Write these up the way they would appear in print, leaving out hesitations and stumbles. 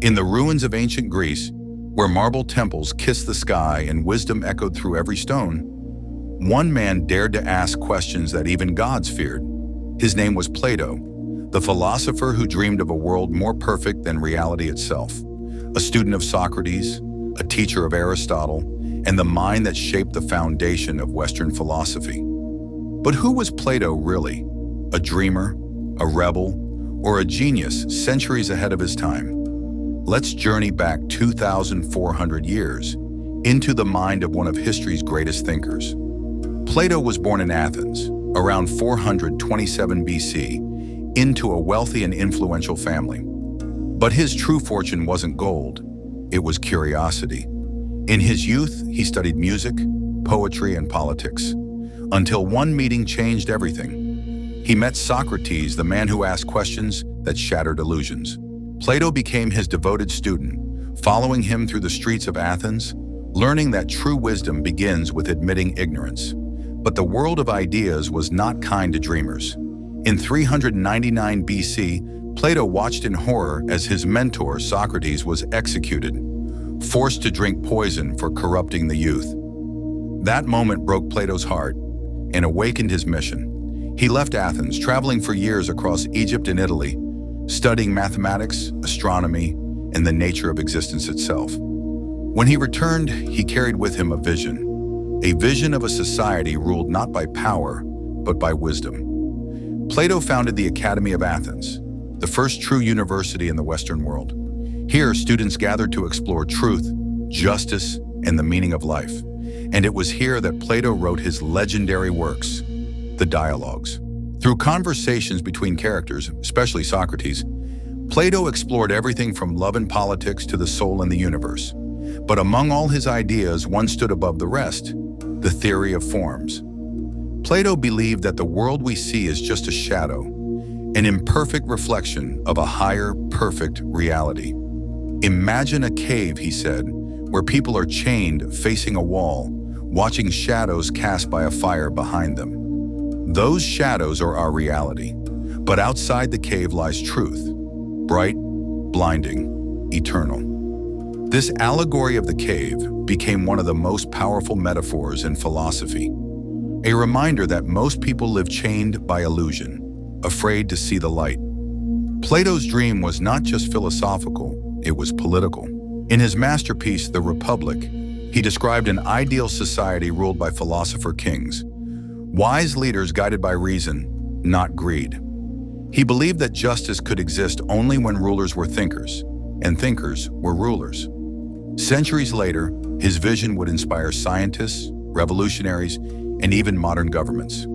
In the ruins of ancient Greece, where marble temples kissed the sky and wisdom echoed through every stone, one man dared to ask questions that even gods feared. His name was Plato, the philosopher who dreamed of a world more perfect than reality itself. A student of Socrates, a teacher of Aristotle, and the mind that shaped the foundation of Western philosophy. But who was Plato really? A dreamer, a rebel, or a genius centuries ahead of his time? Let's journey back 2,400 years into the mind of one of history's greatest thinkers. Plato was born in Athens, around 427 BC, into a wealthy and influential family. But his true fortune wasn't gold, it was curiosity. In his youth, he studied music, poetry, and politics, until one meeting changed everything. He met Socrates, the man who asked questions that shattered illusions. Plato became his devoted student, following him through the streets of Athens, learning that true wisdom begins with admitting ignorance. But the world of ideas was not kind to dreamers. In 399 BC, Plato watched in horror as his mentor, Socrates, was executed, forced to drink poison for corrupting the youth. That moment broke Plato's heart and awakened his mission. He left Athens, traveling for years across Egypt and Italy, studying mathematics, astronomy, and the nature of existence itself. When he returned, he carried with him a vision of a society ruled not by power, but by wisdom. Plato founded the Academy of Athens, the first true university in the Western world. Here, students gathered to explore truth, justice, and the meaning of life. And it was here that Plato wrote his legendary works, the Dialogues. Through conversations between characters, especially Socrates, Plato explored everything from love and politics to the soul and the universe. But among all his ideas, one stood above the rest: the theory of forms. Plato believed that the world we see is just a shadow, an imperfect reflection of a higher, perfect reality. Imagine a cave, he said, where people are chained facing a wall, watching shadows cast by a fire behind them. Those shadows are our reality, but outside the cave lies truth, bright, blinding, eternal. This allegory of the cave became one of the most powerful metaphors in philosophy, a reminder that most people live chained by illusion, afraid to see the light. Plato's dream was not just philosophical, it was political. In his masterpiece, The Republic, he described an ideal society ruled by philosopher kings, wise leaders guided by reason, not greed. He believed that justice could exist only when rulers were thinkers, and thinkers were rulers. Centuries later, his vision would inspire scientists, revolutionaries, and even modern governments.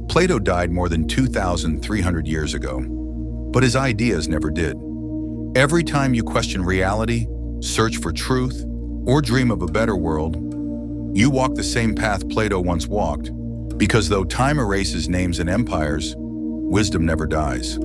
Plato died more than 2,300 years ago, but his ideas never did. Every time you question reality, search for truth, or dream of a better world, you walk the same path Plato once walked, because though time erases names and empires, wisdom never dies.